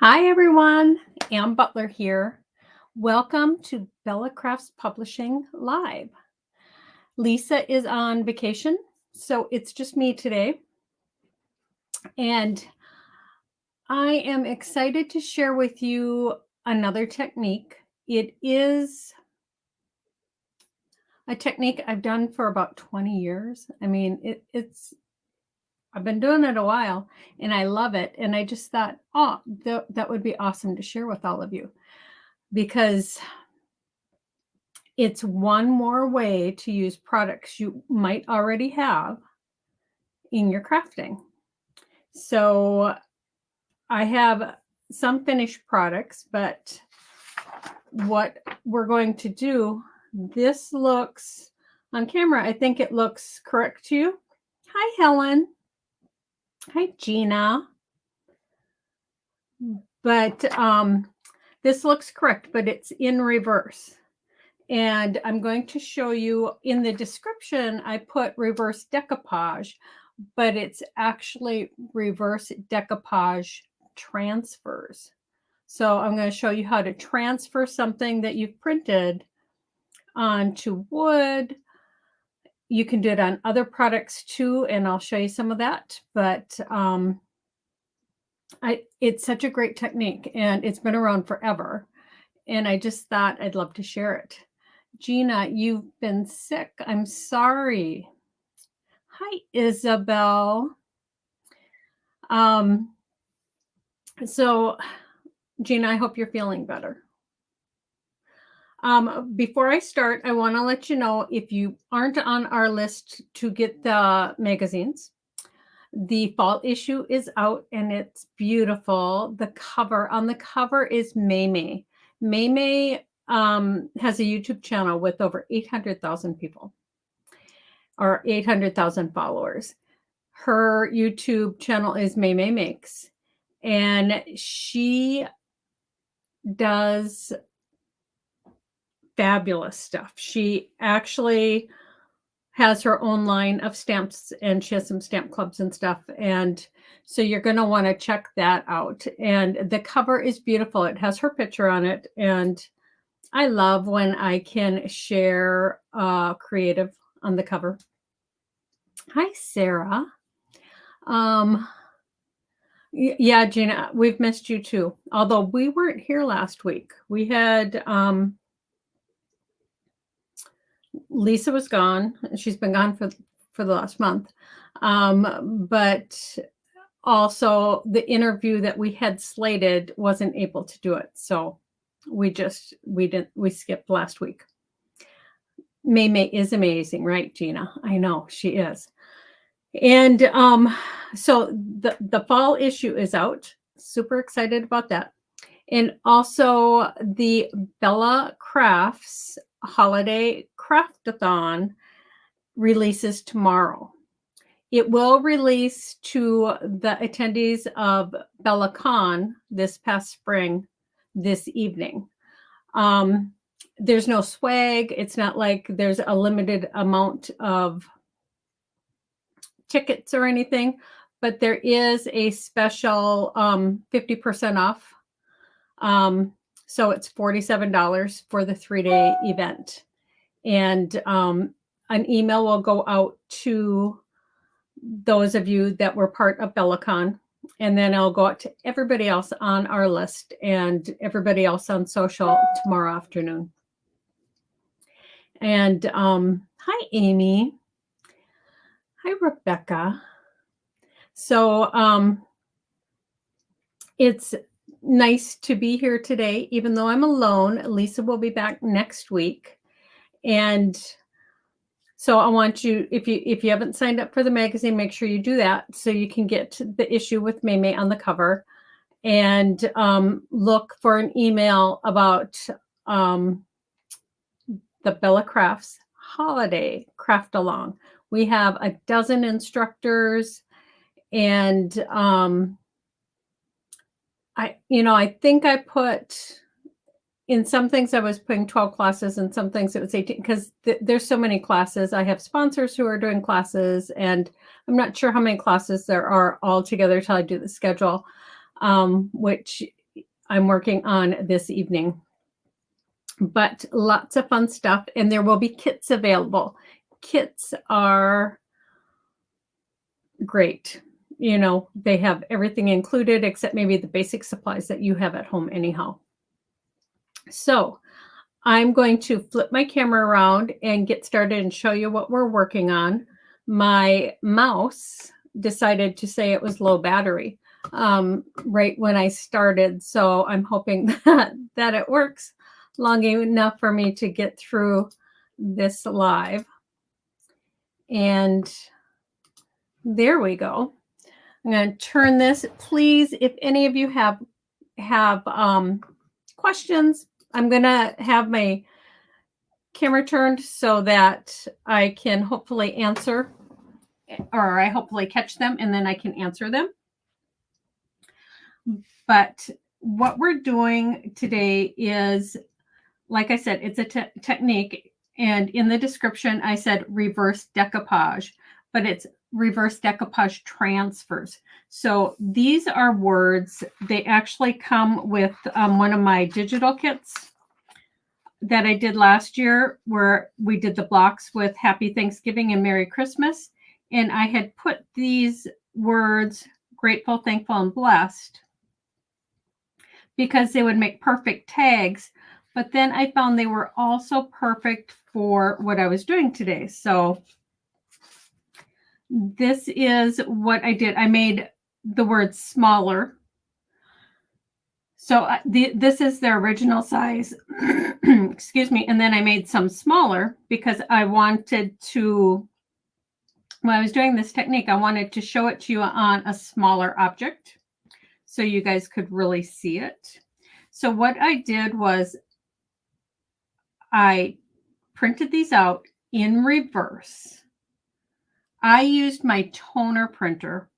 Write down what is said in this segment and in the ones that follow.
Hi, everyone. Ann Butler here. Welcome to Bella Crafts Publishing Live. Lisa is on vacation, so it's just me today. And I am excited to share with you another technique. It is a technique I've done for about 20 years. I mean, I've been doing it a while and I love it. And I just thought, that would be awesome to share with all of you because it's one more way to use products you might already have in your crafting. So I have some finished products, but what we're going to do, this looks on camera, I think it looks correct to you. Hi, Helen. Hi, Gina. But this looks correct, but it's in reverse. And I'm going to show you in the description, I put reverse decoupage, but it's actually reverse decoupage transfers. So I'm going to show you how to transfer something that you've printed onto wood. You can do it on other products too, and I'll show you some of that. But it's such a great technique, and it's been around forever. And I just thought I'd love to share it. Gina, you've been sick. I'm sorry. Hi, Isabel. So, Gina, I hope you're feeling better. Before I start, I want to let you know if you aren't on our list to get the magazines, the fall issue is out and it's beautiful. On the cover is May. May has a YouTube channel with over 800,000 people or 800,000 followers. Her YouTube channel is May Makes, and she does fabulous stuff. She actually has her own line of stamps and she has some stamp clubs and stuff. And so you're going to want to check that out. And the cover is beautiful. It has her picture on it. And I love when I can share creative on the cover. Hi, Sarah. Yeah, Gina, we've missed you too. Although we weren't here last week. We had Lisa was gone. She's been gone for the last month. But also the interview that we had slated wasn't able to do it. So we skipped last week. May is amazing, right, Gina? I know she is. And so the fall issue is out. Super excited about that. And also the Bella Crafts Holiday Craftathon releases tomorrow. It will release to the attendees of BellaCon this past spring, this evening. There's no swag. It's not like there's a limited amount of tickets or anything, but there is a special 50% off. So it's $47 for the 3-day event. And an email will go out to those of you that were part of BellaCon. And then I'll go out to everybody else on our list and everybody else on social tomorrow afternoon. And hi, Amy. Hi, Rebecca. So it's nice to be here today, even though I'm alone. Lisa will be back next week. And so I want you, if you haven't signed up for the magazine, make sure you do that so you can get the issue with May on the cover. And look for an email about the Bella Crafts Holiday Craft Along. We have a dozen instructors, and I think I put in some things I was putting 12 classes, and some things it was 18 because there's so many classes. I have sponsors who are doing classes, and I'm not sure how many classes there are all together till I do the schedule, which I'm working on this evening. But lots of fun stuff, and there will be kits available. Kits are great. You know, they have everything included except maybe the basic supplies that you have at home anyhow. So I'm going to flip my camera around and get started and show you what we're working on. My mouse decided to say it was low battery right when I started. So I'm hoping that it works long enough for me to get through this live. And there we go. I'm going to turn this. Please, if any of you have questions, I'm going to have my camera turned so that I can hopefully answer, or I hopefully catch them and then I can answer them. But what we're doing today is, like I said, it's a technique. And in the description, I said reverse decoupage, but it's reverse decoupage transfers. So these are words. They actually come with one of my digital kits that I did last year, where we did the blocks with Happy Thanksgiving and Merry Christmas. And I had put these words, grateful, thankful, and blessed, because they would make perfect tags. But then I found they were also perfect for what I was doing today. So this is what I did. I made the word smaller. So this is their original size. Excuse me. And then I made some smaller because I wanted to, when I was doing this technique, I wanted to show it to you on a smaller object so you guys could really see it. So what I did was I printed these out in reverse. I used my toner printer,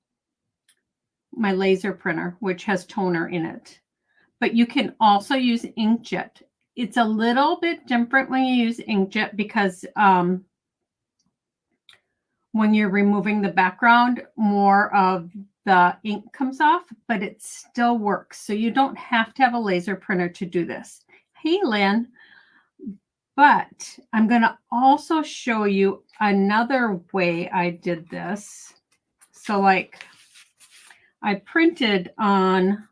my laser printer, which has toner in it. But you can also use inkjet. It's a little bit different when you use inkjet because when you're removing the background, more of the ink comes off, but it still works. So you don't have to have a laser printer to do this. Hey, Lynn. But I'm going to also show you another way I did this. So like I printed on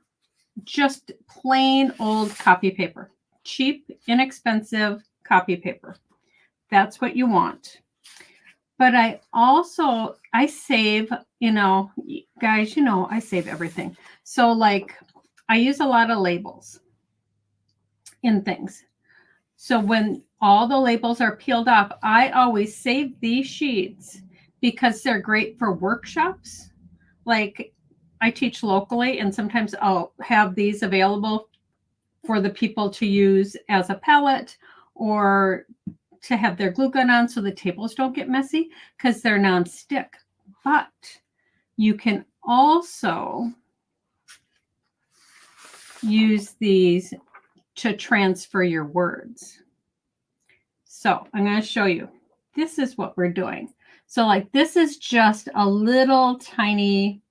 just plain old copy paper, cheap, inexpensive copy paper. That's what you want. But I save, guys, I save everything. So like I use a lot of labels in things. So when all the labels are peeled off, I always save these sheets because they're great for workshops. Like I teach locally, and sometimes I'll have these available for the people to use as a palette or to have their glue gun on so the tables don't get messy because they're nonstick. But you can also use these to transfer your words. So I'm going to show you. This is what we're doing. So like this is just a little tiny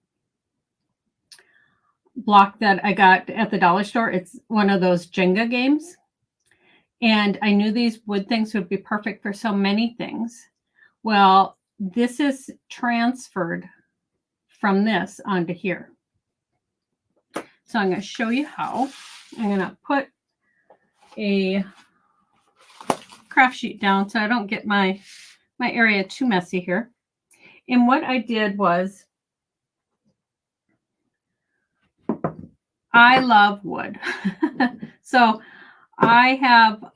block that I got at the dollar store. It's one of those Jenga games. And I knew these wood things would be perfect for so many things. Well, this is transferred from this onto here. So I'm going to show you how. I'm going to put a craft sheet down so I don't get my area too messy here. And what I did was, I love wood. So I have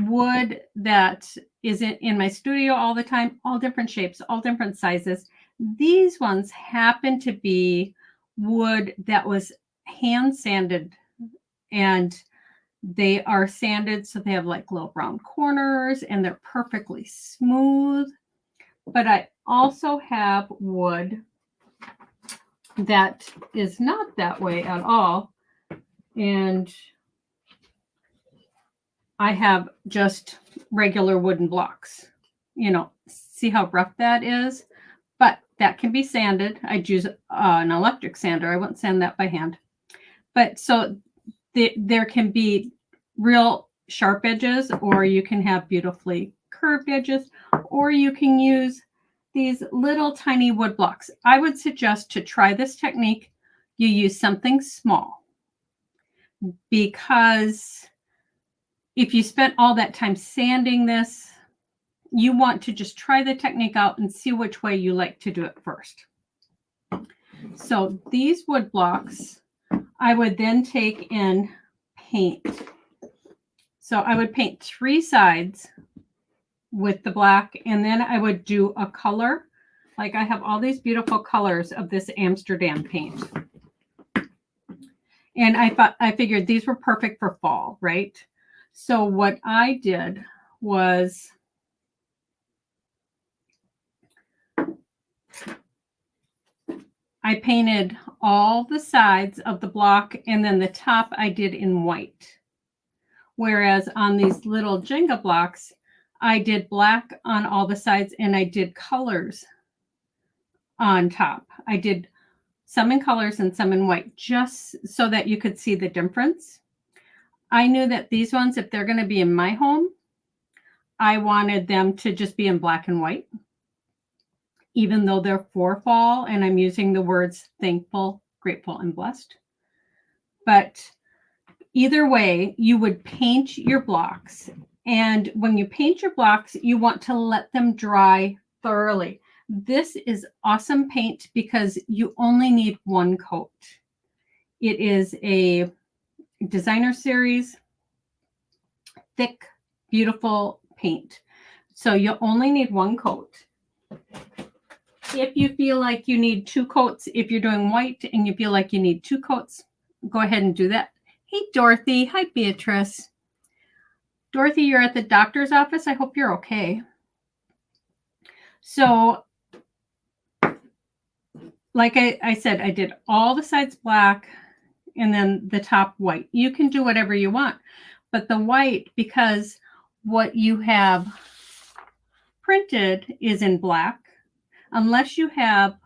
wood that is in my studio all the time, all different shapes, all different sizes. These ones happen to be wood that was hand sanded, and they are sanded so they have like little round corners and they're perfectly smooth. But I also have wood that is not that way at all. And I have just regular wooden blocks. See how rough that is? But that can be sanded. I'd use an electric sander. I wouldn't sand that by hand. But so there can be real sharp edges, or you can have beautifully curved edges, or you can use these little tiny wood blocks. I would suggest to try this technique, you use something small, because if you spent all that time sanding this, you want to just try the technique out and see which way you like to do it first. So these wood blocks, I would then take and paint. So I would paint 3 sides with the black, and then I would do a color. Like I have all these beautiful colors of this Amsterdam paint. And I figured these were perfect for fall, right? So what I did was I painted all the sides of the block, and then the top I did in white. Whereas on these little Jenga blocks, I did black on all the sides and I did colors on top. I did some in colors and some in white, just so that you could see the difference. I knew that these ones, if they're going to be in my home, I wanted them to just be in black and white, even though they're for fall and I'm using the words thankful, grateful, and blessed. But either way, you would paint your blocks. And when you paint your blocks, you want to let them dry thoroughly. This is awesome paint because you only need 1 coat. It is a designer series, thick, beautiful paint. So you only need 1 coat. If you feel like you need 2 coats, if you're doing white and you feel like you need 2 coats, go ahead and do that. Hey, Dorothy. Hi, Beatrice. Dorothy, you're at the doctor's office. I hope you're okay. So, like I said, I did all the sides black and then the top white. You can do whatever you want, but the white, because what you have printed is in black, unless you have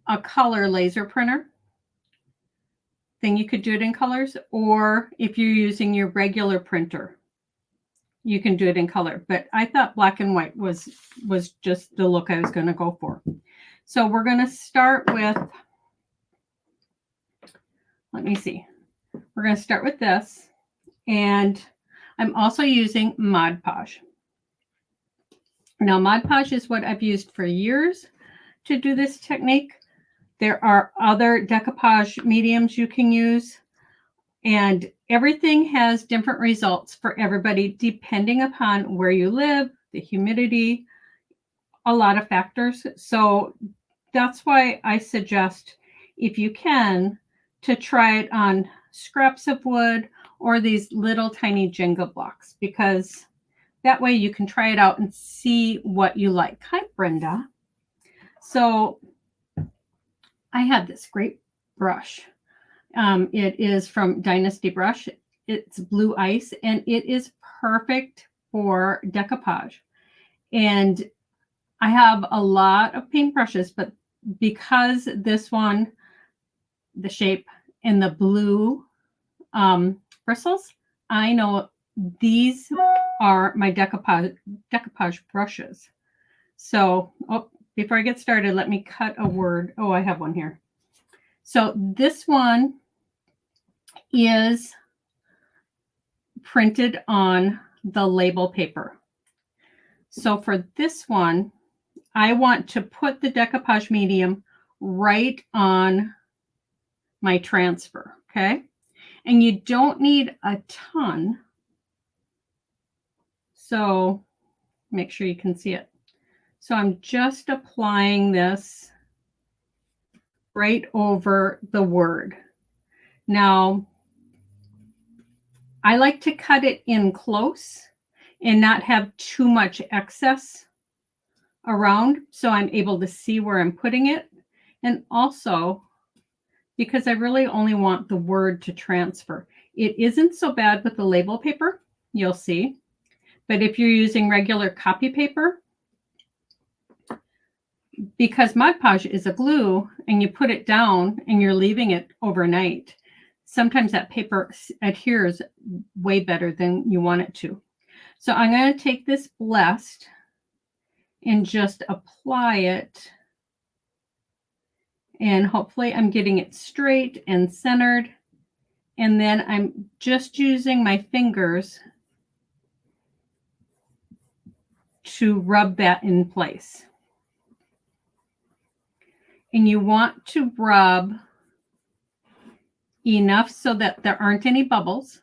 a color laser printer, then you could do it in colors, or if you're using your regular printer, you can do it in color. But I thought black and white was just the look I was going to go for. So we're going to start with, let me see. We're going to start with this, and I'm also using Mod Podge. Now, Mod Podge is what I've used for years to do this technique. There are other decoupage mediums you can use, and everything has different results for everybody depending upon where you live, the humidity, a lot of factors. So that's why I suggest, if you can, to try it on scraps of wood or these little tiny Jenga blocks, because that way you can try it out and see what you like. Hi, Brenda. So I had this great brush. It is from Dynasty Brush. It's blue ice, and it is perfect for decoupage. And I have a lot of paintbrushes, but because this one, the shape and the blue bristles, I know these are my decoupage brushes. So, before I get started, let me cut a word. Oh, I have one here. So this one is printed on the label paper. So for this one, I want to put the decoupage medium right on my transfer, okay? And you don't need a ton. So make sure you can see it. So I'm just applying this right over the word. Now, I like to cut it in close and not have too much excess around, so I'm able to see where I'm putting it. And also, because I really only want the word to transfer. It isn't so bad with the label paper, you'll see. But if you're using regular copy paper, because Mod Podge is a glue and you put it down and you're leaving it overnight, sometimes that paper adheres way better than you want it to. So I'm going to take this Blessed and just apply it. And hopefully I'm getting it straight and centered. And then I'm just using my fingers to rub that in place. And you want to rub enough so that there aren't any bubbles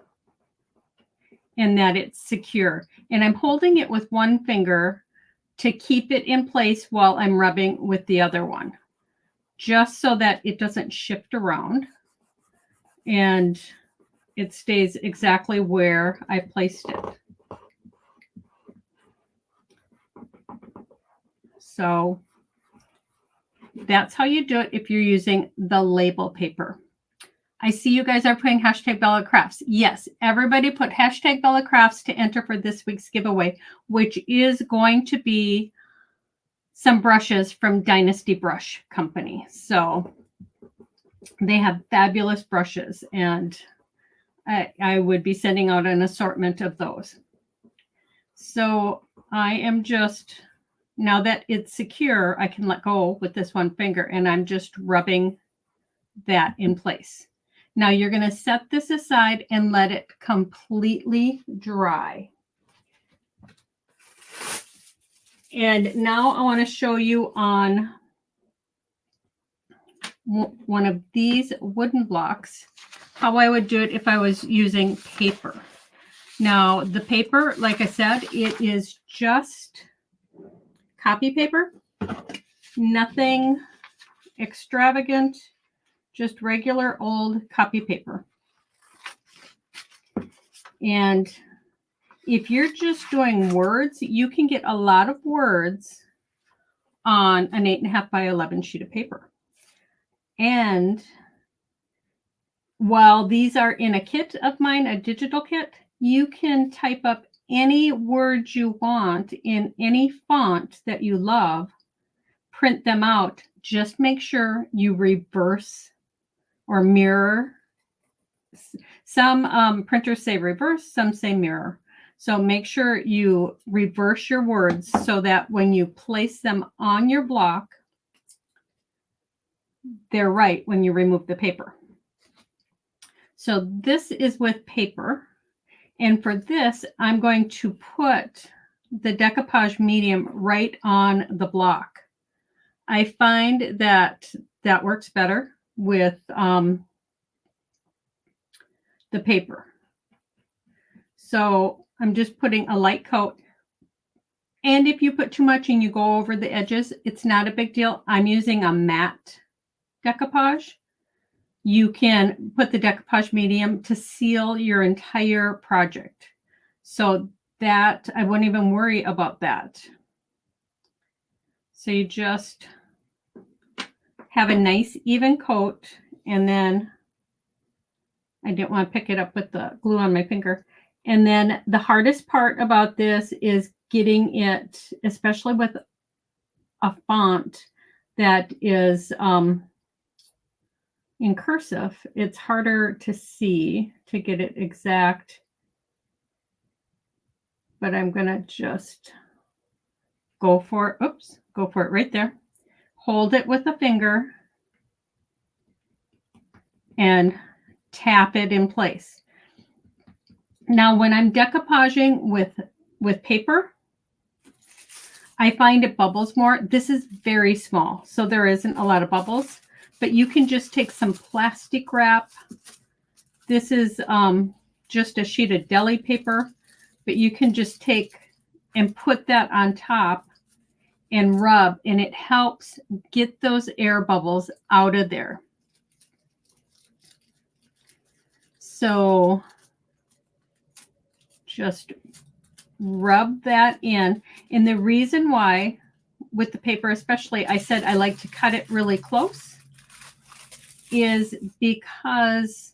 and that it's secure. And I'm holding it with one finger to keep it in place while I'm rubbing with the other one, just so that it doesn't shift around and it stays exactly where I placed it. So that's how you do it if you're using the label paper. I see you guys are putting hashtag Bella Crafts. Yes, everybody put hashtag Bella Crafts to enter for this week's giveaway, which is going to be some brushes from Dynasty Brush Company. So they have fabulous brushes, and I would be sending out an assortment of those. So I am just, now that it's secure, I can let go with this one finger, and I'm just rubbing that in place. Now you're going to set this aside and let it completely dry. And now I want to show you on one of these wooden blocks how I would do it if I was using paper. Now the paper, like I said, it is just copy paper, nothing extravagant, just regular old copy paper. And if you're just doing words, you can get a lot of words on an 8.5 by 11 sheet of paper. And while these are in a kit of mine, a digital kit, you can type up any words you want in any font that you love, print them out. Just make sure you reverse or mirror. Some printers say reverse, some say mirror. So make sure you reverse your words so that when you place them on your block, they're right when you remove the paper. So this is with paper. And for this, I'm going to put the decoupage medium right on the block. I find that that works better with the paper. So I'm just putting a light coat. And if you put too much and you go over the edges, it's not a big deal. I'm using a matte decoupage. You can put the decoupage medium to seal your entire project. So that I wouldn't even worry about that. So you just have a nice even coat, and then I didn't want to pick it up with the glue on my finger. And then the hardest part about this is getting it, especially with a font that is in cursive, it's harder to see, to get it exact. But I'm going to just go for it. Oops, go for it right there. Hold it with a finger and tap it in place. Now, when I'm decoupaging with paper, I find it bubbles more. This is very small, so there isn't a lot of bubbles, but you can just take some plastic wrap. This is just a sheet of deli paper, but you can just take and put that on top and rub, and it helps get those air bubbles out of there. So just rub that in. And the reason why with the paper especially, I said I like to cut it really close is because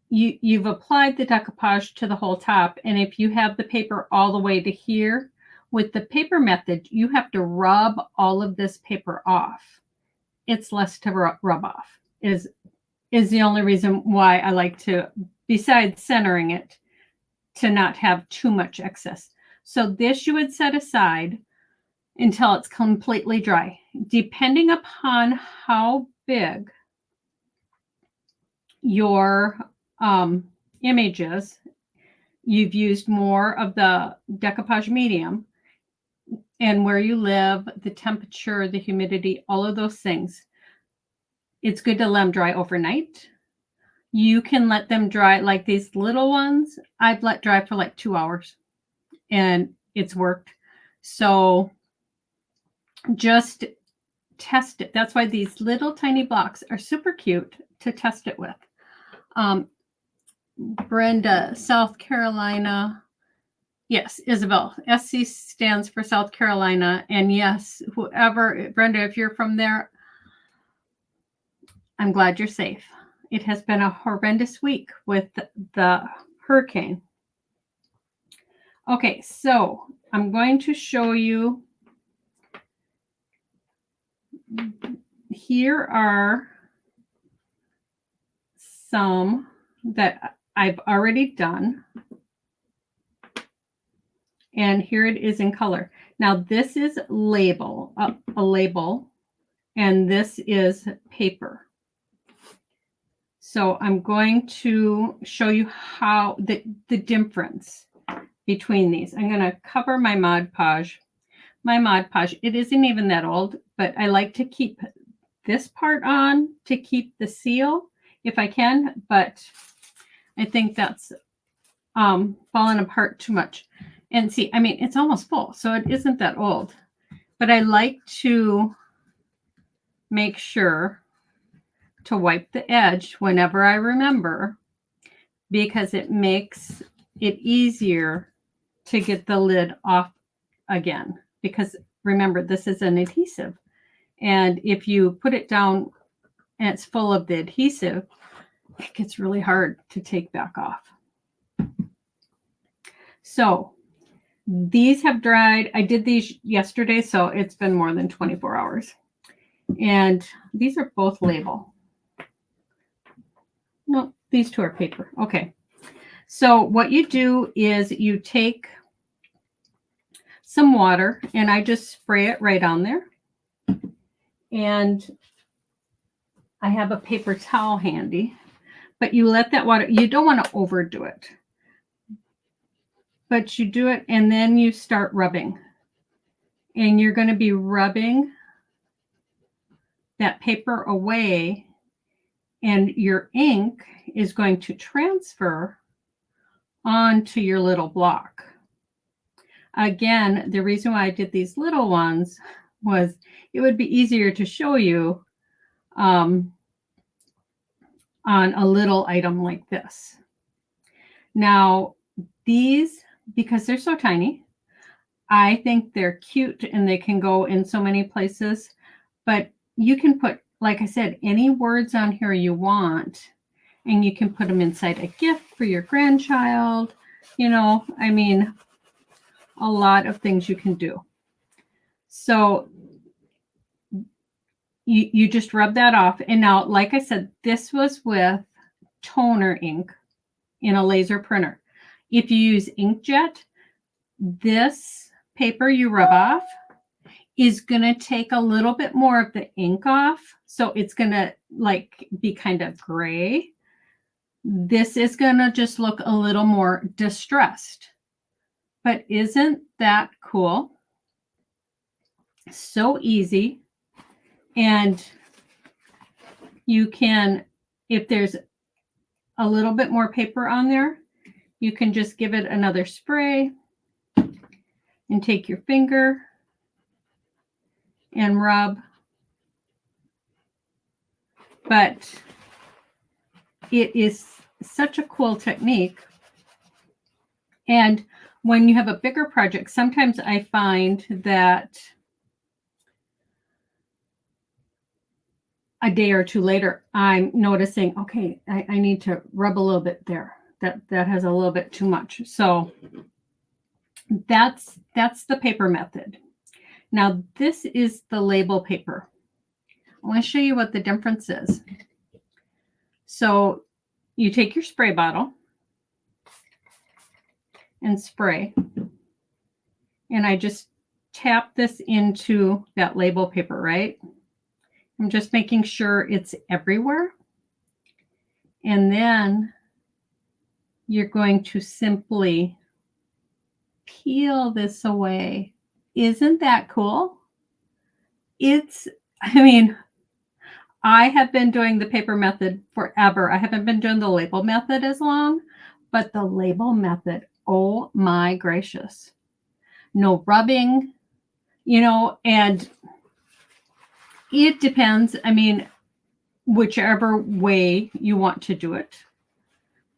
you've applied the decoupage to the whole top. And if you have the paper all the way to here, with the paper method, you have to rub all of this paper off. It's less to rub off. Is is the only reason why I like to, besides centering it, to not have too much excess. So this you would set aside until it's completely dry. Depending upon how big your image is, you've used more of the decoupage medium, and where you live, the temperature, the humidity, all of those things, it's good to let them dry overnight. You can let them dry, like these little ones, I've let dry for like 2 hours and it's worked. So just test it. That's why these little tiny blocks are super cute to test it with. Brenda, South Carolina. Yes, Isabel. SC stands for South Carolina. And yes, whoever, Brenda, if you're from there, I'm glad you're safe. It has been a horrendous week with the hurricane. Okay, so I'm going to show you. Here are some that I've already done. And here it is in color. Now this is label, a label, and this is paper. So I'm going to show you how the difference between these. I'm going to cover my Mod Podge. My Mod Podge, it isn't even that old, but I like to keep this part on to keep the seal if I can, but I think that's falling apart too much. And see, I mean, it's almost full, so it isn't that old. But I like to make sure to wipe the edge whenever I remember, because it makes it easier to get the lid off again. Because remember, this is an adhesive. And if you put it down and it's full of the adhesive, it gets really hard to take back off. So these have dried. I did these yesterday, so it's been more than 24 hours. And these are both label. No, these two are paper. Okay. So what you do is you take some water, and I just spray it right on there. And I have a paper towel handy, but you let that water, you don't want to overdo it, but you do it, and then you start rubbing, and you're going to be rubbing that paper away, and your ink is going to transfer onto your little block. Again, the reason why I did these little ones was it would be easier to show you on a little item like this. Now, these, because they're so tiny, I think they're cute and they can go in so many places, but you can put, like I said, any words on here you want, and you can put them inside a gift for your grandchild. You know, I mean, a lot of things you can do. So you just rub that off. And now, like I said, this was with toner ink in a laser printer. If you use inkjet, this paper you rub off is going to take a little bit more of the ink off. So it's going to like be kind of gray. This is going to just look a little more distressed. But isn't that cool? So easy. And you can, if there's a little bit more paper on there, you can just give it another spray and take your finger and rub. But it is such a cool technique. And when you have a bigger project, sometimes I find that a day or two later, I'm noticing, okay, I need to rub a little bit there. That has a little bit too much. So that's the paper method. Now this is the label paper. I want to show you what the difference is. So you take your spray bottle and spray. And I just tap this into that label paper, right? I'm just making sure it's everywhere. And then you're going to simply peel this away. Isn't that cool? I mean, I have been doing the paper method forever. I haven't been doing the label method as long, but the label method, oh my gracious. No rubbing, and it depends. I mean, whichever way you want to do it.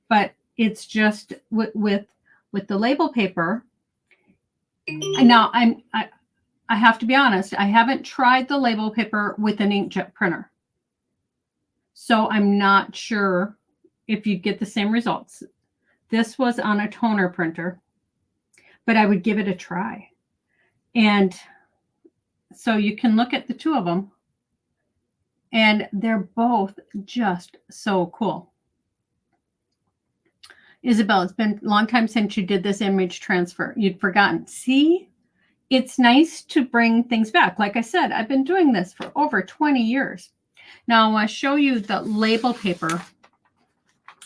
But it's just with the label paper. Now I have to be honest, I haven't tried the label paper with an inkjet printer. So I'm not sure if you get the same results. This was on a toner printer, but I would give it a try. And so you can look at the two of them, and they're both just so cool. Isabel, it's been a long time since you did this image transfer. You'd forgotten. See, it's nice to bring things back. Like I said, I've been doing this for over 20 years. Now I want to show you the label paper.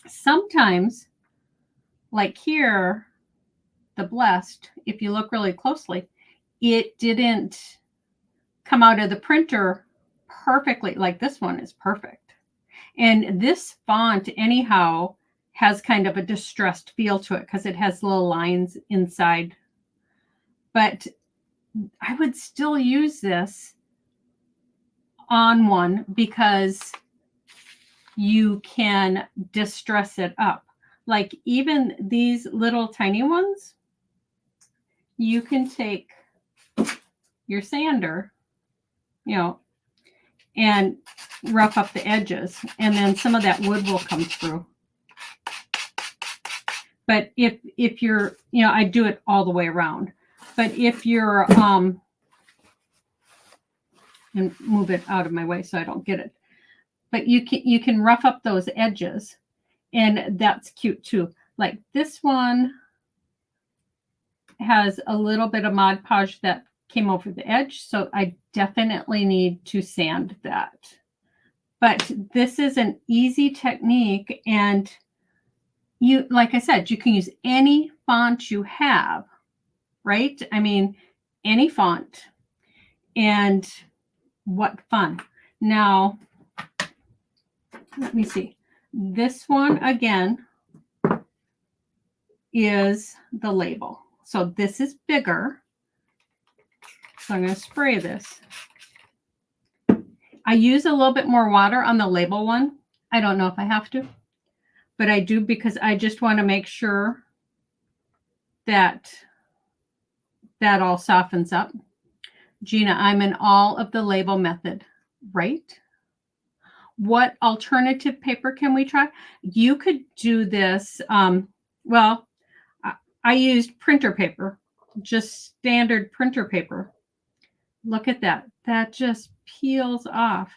Sometimes, like here, the Blessed, if you look really closely, it didn't come out of the printer perfectly. Like this one is perfect. And this font, anyhow, has kind of a distressed feel to it because it has little lines inside. But I would still use this on one because you can distress it up. Like even these little tiny ones, you can take your sander, and rough up the edges, and then some of that wood will come through. But if you're, I do it all the way around. But if you're, and move it out of my way so I don't get it. But you can rough up those edges, and that's cute too. Like this one has a little bit of Mod Podge that came over the edge, so I definitely need to sand that. But this is an easy technique, and you, like I said, you can use any font you have, right? I mean, any font. And what fun. Now, let me see. This one, again, is the label. So this is bigger. So I'm going to spray this. I use a little bit more water on the label one. I don't know if I have to, but I do because I just want to make sure that that all softens up. Gina, I'm in all of the label method, right? What alternative paper can we try? You could do this. Well, I used printer paper, just standard printer paper. Look at that. That just peels off.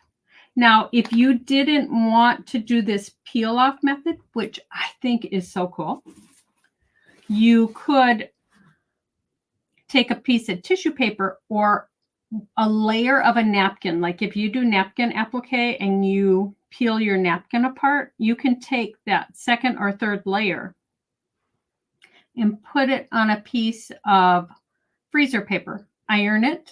Now, if you didn't want to do this peel off method, which I think is so cool, you could take a piece of tissue paper or a layer of a napkin. Like if you do napkin applique and you peel your napkin apart, you can take that second or third layer and put it on a piece of freezer paper, iron it,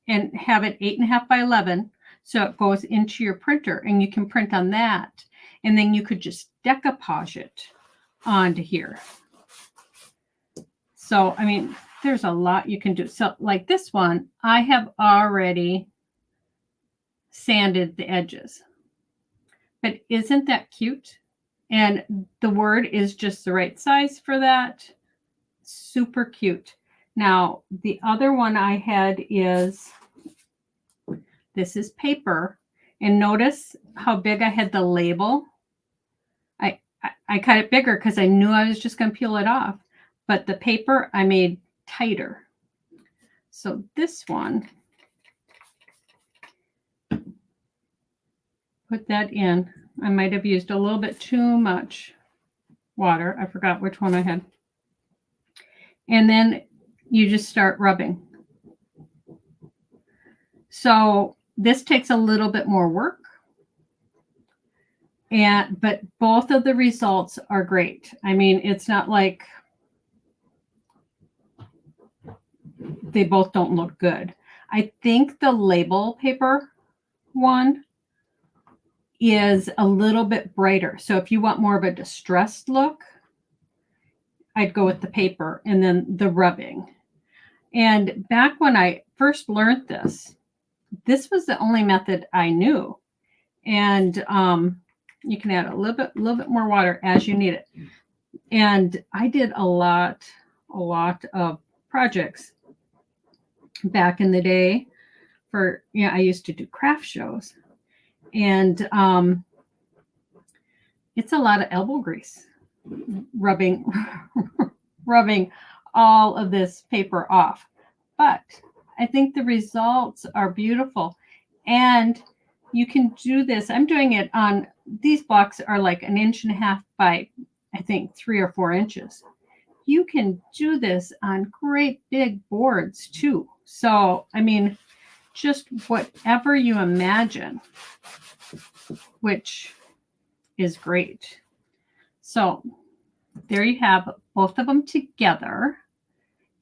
and have it 8.5 by 11. So it goes into your printer and you can print on that. And then you could just decoupage it onto here. So, I mean, there's a lot you can do. So like this one, I have already sanded the edges. But isn't that cute? And the word is just the right size for that. Super cute. Now, the other one I had is, this is paper. And notice how big I had the label. I cut it bigger because I knew I was just going to peel it off. But the paper I made tighter. So this one, put that in. I might have used a little bit too much water. I forgot which one I had. And then you just start rubbing. So this takes a little bit more work. But both of the results are great. I mean, it's not like they both don't look good. I think the label paper one is a little bit brighter. So if you want more of a distressed look, I'd go with the paper and then the rubbing. And back when I first learned this was the only method I knew. And you can add a little bit more water as you need it. And I did a lot of projects back in the day for, I used to do craft shows, and it's a lot of elbow grease rubbing all of this paper off. But I think the results are beautiful. And you can do this. I'm doing it on, these blocks are like 1.5 inches by, I think, 3 or 4 inches. You can do this on great big boards too. So, I mean, just whatever you imagine, which is great. So there you have both of them together.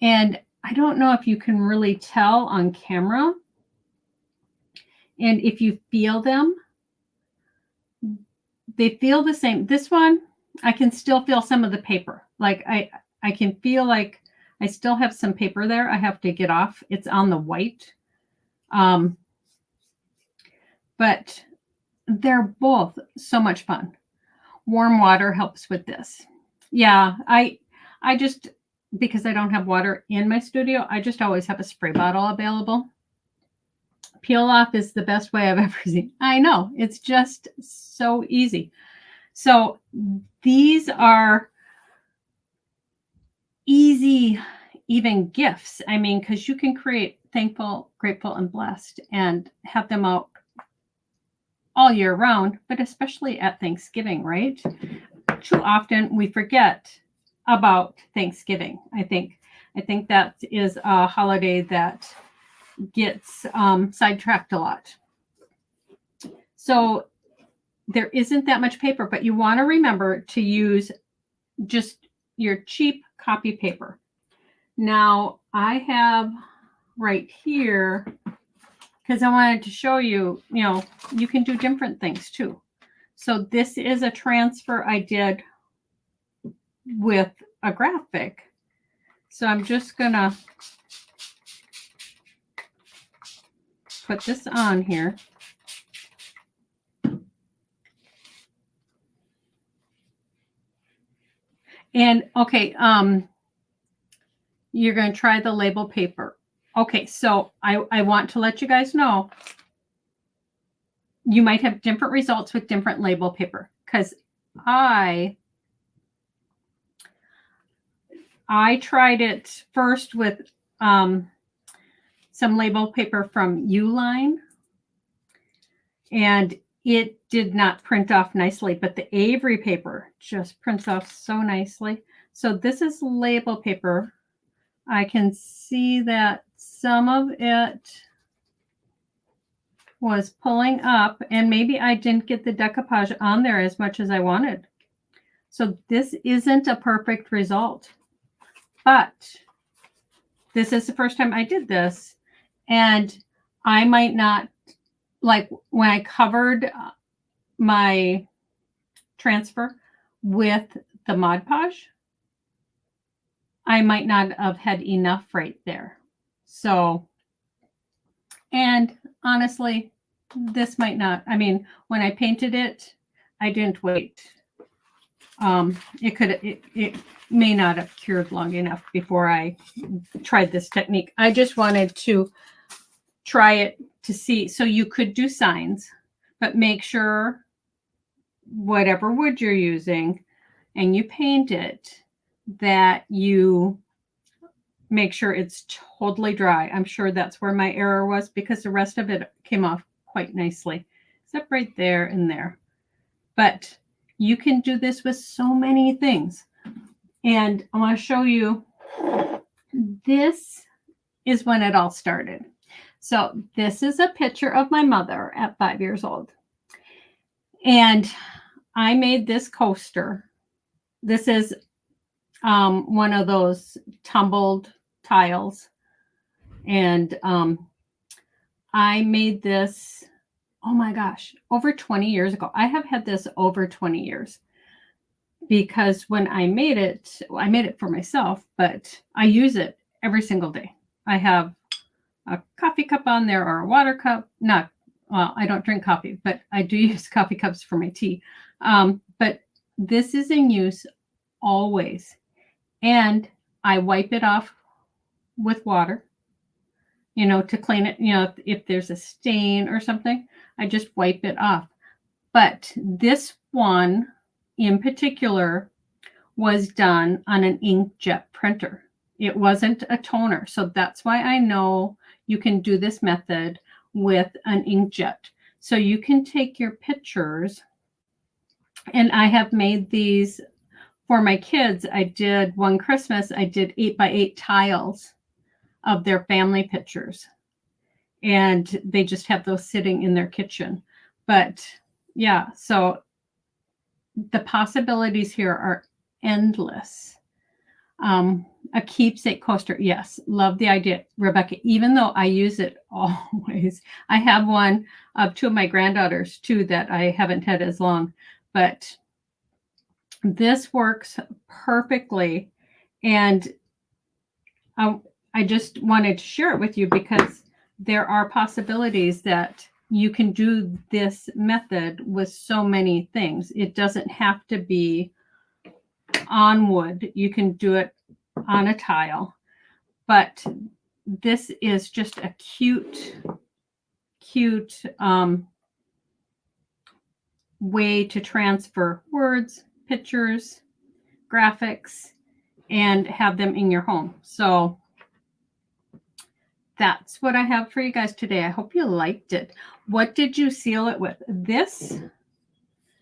And I don't know if you can really tell on camera. And if you feel them, they feel the same. This one, I can still feel some of the paper. Like I can feel like I still have some paper there I have to get off. It's on the white. But they're both so much fun. Warm water helps with this. Yeah, I just, because I don't have water in my studio, I just always have a spray bottle available. Peel off is the best way I've ever seen. I know, it's just so easy. So these are easy, even gifts. I mean, because you can create thankful, grateful, and blessed and have them out all year round, but especially at Thanksgiving, right? Too often we forget about Thanksgiving. I think that is a holiday that gets sidetracked a lot. So there isn't that much paper, but you want to remember to use just your cheap copy paper. Now I have right here, because I wanted to show you, you can do different things too. So this is a transfer I did with a graphic. So I'm just gonna put this on here. And okay, you're going to try the label paper. Okay, so I want to let you guys know you might have different results with different label paper, because I tried it first with some label paper from Uline, and it did not print off nicely, but the Avery paper just prints off so nicely. So this is label paper. I can see that some of it was pulling up, and maybe I didn't get the decoupage on there as much as I wanted. So this isn't a perfect result, but this is the first time I did this, and I might not, like when I covered my transfer with the Mod Podge, I might not have had enough right there. So, and honestly, this might not, I mean, when I painted it, I didn't wait. It may not have cured long enough before I tried this technique. I just wanted to try it to see. So you could do signs, but make sure whatever wood you're using and you paint it, that you make sure it's totally dry. I'm sure that's where my error was, because the rest of it came off quite nicely. except right there and there. But you can do this with so many things. And I want to show you, this is when it all started. So this is a picture of my mother at 5 years old. And I made this coaster. This is one of those tumbled tiles. And I made this, oh my gosh, over 20 years ago. I have had this over 20 years. Because when I made it for myself, but I use it every single day. I have a coffee cup on there or a water cup. Well, I don't drink coffee, but I do use coffee cups for my tea. But this is in use always. And I wipe it off with water, to clean it. If there's a stain or something, I just wipe it off. But this one in particular was done on an inkjet printer. It wasn't a toner. So that's why I know you can do this method with an inkjet. So you can take your pictures, and I have made these for my kids. I did one Christmas, I did 8x8 tiles of their family pictures. And they just have those sitting in their kitchen. But yeah, so the possibilities here are endless. A keepsake coaster. Yes, love the idea, Rebecca, even though I use it always. I have one of two of my granddaughters too that I haven't had as long, but this works perfectly. And I just wanted to share it with you because there are possibilities that you can do this method with so many things. It doesn't have to be on wood. You can do it on a tile. But this is just a cute way to transfer words, pictures, graphics, and have them in your home. So that's what I have for you guys today. I hope you liked it. What did you seal it with? This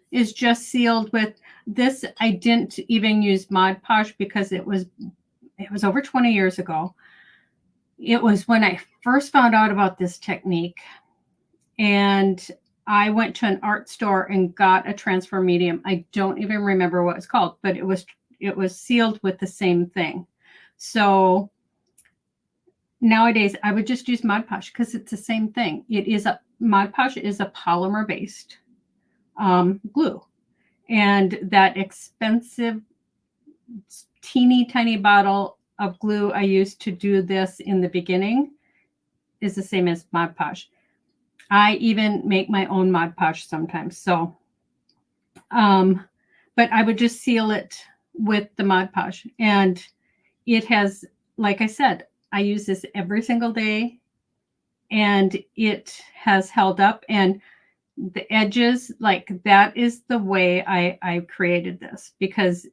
is just sealed with this. I didn't even use Mod Podge because it was over 20 years ago. It was when I first found out about this technique, and I went to an art store and got a transfer medium. I don't even remember what it's called, but it was sealed with the same thing. So nowadays I would just use Mod Podge because it's the same thing. Mod Podge is a polymer based glue, and that expensive teeny tiny bottle of glue I used to do this in the beginning is the same as Mod Podge. I even make my own Mod Podge sometimes. So, but I would just seal it with the Mod Podge, and it has, like I said, I use this every single day, and it has held up. And the edges, like that is the way I created this, because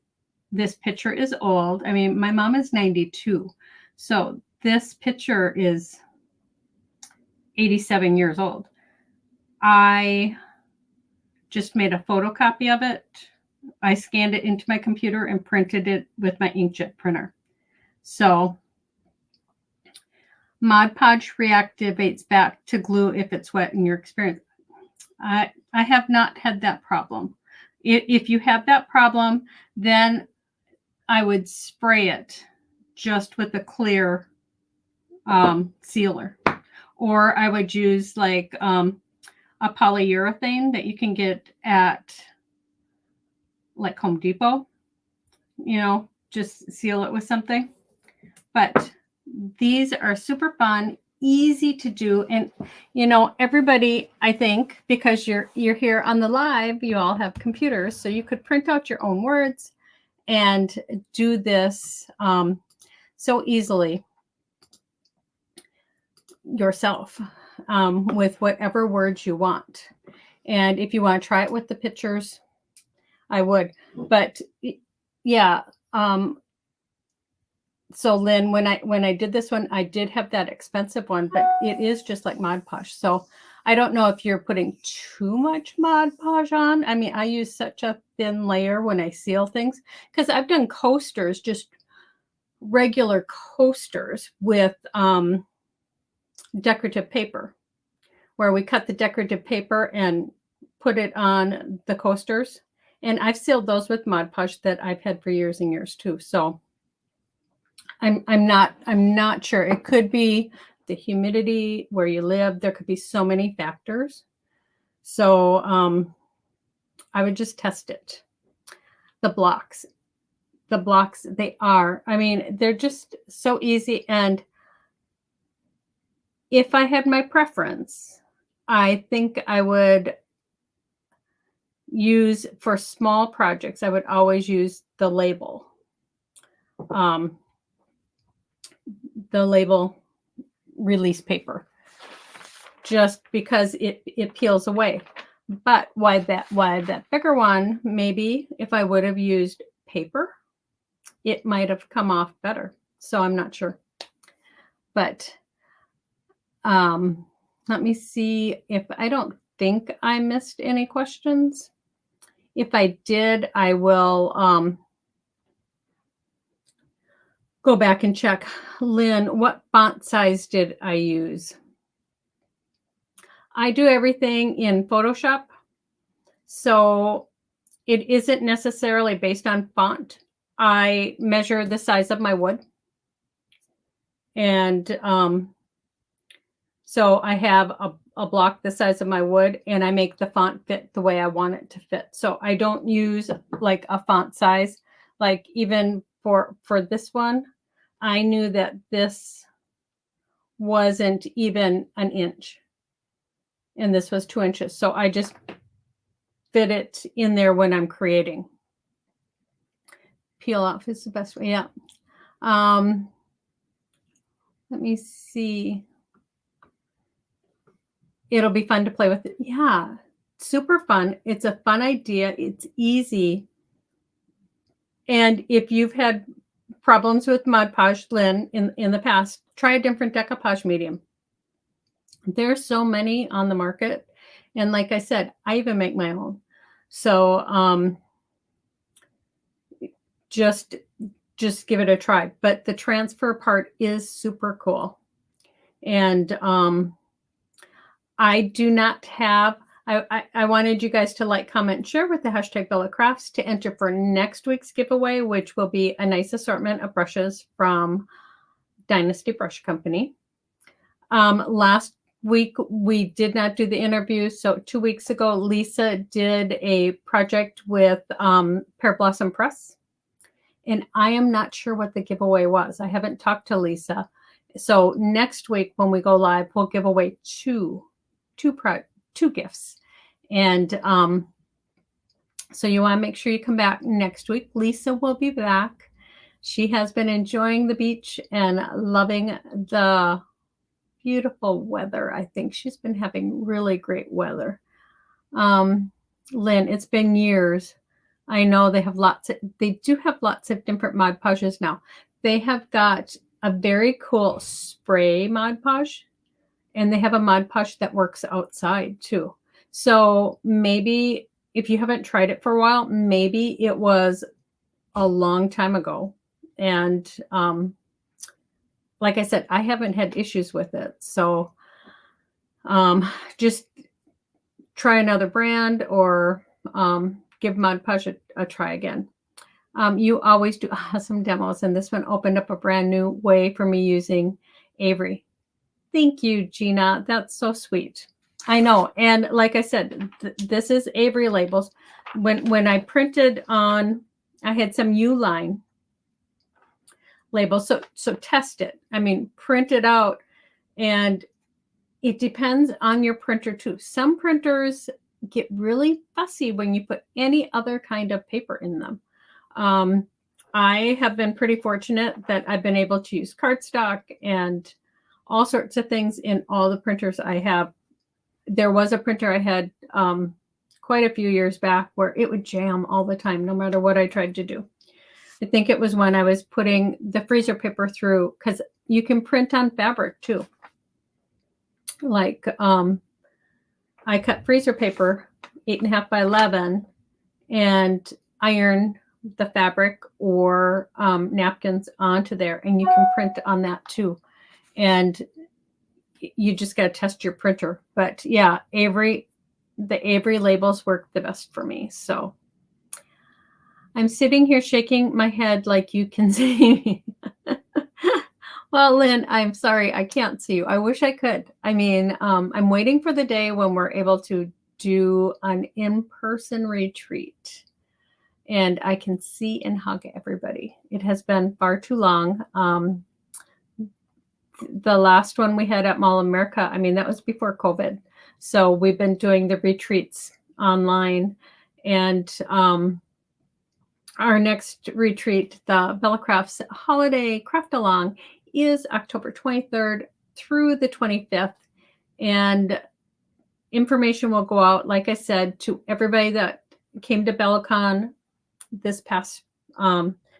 this picture is old. I mean, my mom is 92. So this picture is 87 years old. I just made a photocopy of it. I scanned it into my computer and printed it with my inkjet printer. So Mod Podge reactivates back to glue if it's wet in your experience. I have not had that problem. If you have that problem, then I would spray it just with a clear sealer. Or I would use like a polyurethane that you can get at like Home Depot. Just seal it with something. But these are super fun, easy to do. And, everybody, I think, because you're here on the live, you all have computers, so you could print out your own words and do this so easily yourself with whatever words you want. And if you want to try it with the pictures, I would. But yeah, so Lynn, when I did this one, I did have that expensive one, but it is just like Mod Podge. So I don't know if you're putting too much Mod Podge on. I mean, I use such a thin layer when I seal things because I've done coasters, just regular coasters with decorative paper, where we cut the decorative paper and put it on the coasters. And I've sealed those with Mod Podge that I've had for years and years too. So I'm not sure. It could be the humidity where you live. There could be so many factors. So I would just test it. The blocks, they are. I mean, they're just so easy. And if I had my preference, I think I would use for small projects. I would always use the label release paper, just because it peels away. But why that bigger one, maybe if I would have used paper, it might have come off better. So I'm not sure. But let me see if I don't think I missed any questions. If I did, I will go back and check. Lynn, what font size did I use? I do everything in Photoshop, so it isn't necessarily based on font. I measure the size of my wood, and so I have a block the size of my wood, and I make the font fit the way I want it to fit. So I don't use like a font size. Like even for this one, I knew that this wasn't even an inch, and this was 2 inches. So I just fit it in there when I'm creating. Peel off is the best way. Yeah. Let me see. It'll be fun to play with it. Yeah, super fun. It's a fun idea. It's easy. And if you've had problems with Mod Podge, Lynn, in the past, try a different decoupage medium. There's so many on the market. And like I said, I even make my own. So just give it a try. But the transfer part is super cool. And I do not have, I wanted you guys to like, comment, share with the hashtag Bella Crafts to enter for next week's giveaway, which will be a nice assortment of brushes from Dynasty Brush Company. Last week, we did not do the interview. So 2 weeks ago, Lisa did a project with Pear Blossom Press. And I am not sure what the giveaway was. I haven't talked to Lisa. So next week when we go live, we'll give away two gifts. And so you want to make sure you come back next week. Lisa will be back. She has been enjoying the beach and loving the beautiful weather. I think she's been having really great weather. Lynn, it's been years. I know they do have lots of different Mod Podges now. They have got a very cool spray Mod Podge, and they have a Mod Podge that works outside too. So maybe if you haven't tried it for a while, maybe it was a long time ago. And like I said, I haven't had issues with it. So just try another brand or give Mod Podge a try again. You always do awesome demos, and this one opened up a brand new way for me using Avery. Thank you, Gina. That's so sweet. I know. And like I said, this is Avery labels. When I printed on, I had some Uline labels. So test it. I mean, print it out. And it depends on your printer too. Some printers get really fussy when you put any other kind of paper in them. I have been pretty fortunate that I've been able to use cardstock and all sorts of things in all the printers I have. There was a printer I had quite a few years back where it would jam all the time, no matter what I tried to do. I think it was when I was putting the freezer paper through, because you can print on fabric too. Like I cut freezer paper 8.5 by 11 and iron the fabric or napkins onto there, and you can print on that too. And you just got to test your printer. But yeah, the Avery labels work the best for me. So I'm sitting here shaking my head like you can see me. Well, Lynn, I'm sorry, I can't see you. I wish I could. I mean, I'm waiting for the day when we're able to do an in-person retreat and I can see and hug everybody. It has been far too long. The last one we had at Mall of America, I mean, that was before COVID. So we've been doing the retreats online. And our next retreat, the Bella Crafts Holiday Craft Along, is October 23rd through the 25th. And information will go out, like I said, to everybody that came to BellaCon this past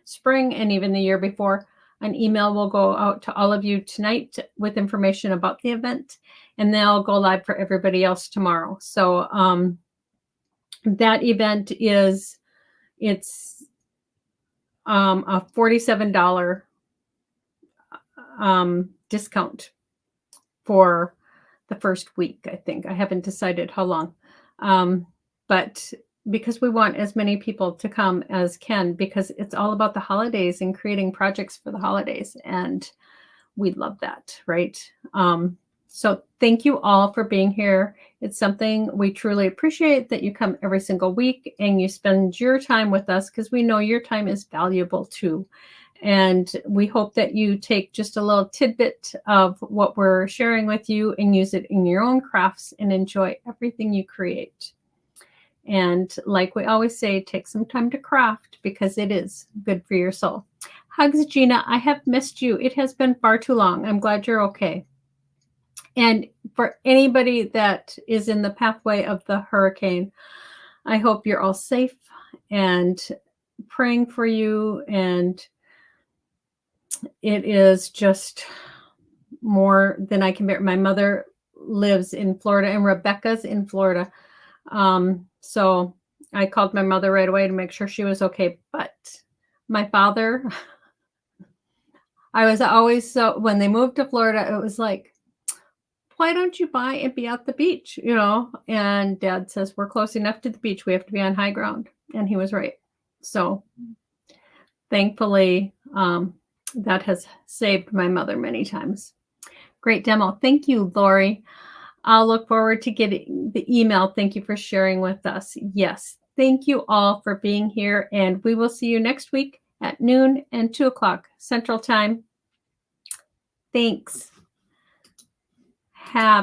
spring and even the year before. An email will go out to all of you tonight with information about the event, and they'll go live for everybody else tomorrow. So that event it's a $47 discount for the first week, I think. I haven't decided how long. But because we want as many people to come as can, because it's all about the holidays and creating projects for the holidays. And we love that, right? So thank you all for being here. It's something we truly appreciate that you come every single week and you spend your time with us, because we know your time is valuable too. And we hope that you take just a little tidbit of what we're sharing with you and use it in your own crafts and enjoy everything you create. And like we always say, take some time to craft because it is good for your soul. Hugs, Gina. I have missed you. It has been far too long. I'm glad you're okay. And for anybody that is in the pathway of the hurricane, I hope you're all safe and praying for you. And it is just more than I can bear. My mother lives in Florida and Rebecca's in Florida. So I called my mother right away to make sure she was okay. But my father, I was always so, when they moved to Florida, it was like, why don't you buy and be at the beach, you know? And Dad says, we're close enough to the beach. We have to be on high ground. And he was right. So thankfully, that has saved my mother many times. Great demo. Thank you, Lori. I'll look forward to getting the email. Thank you for sharing with us. Yes. Thank you all for being here. And we will see you next week at noon and 2 o'clock Central Time. Thanks. Have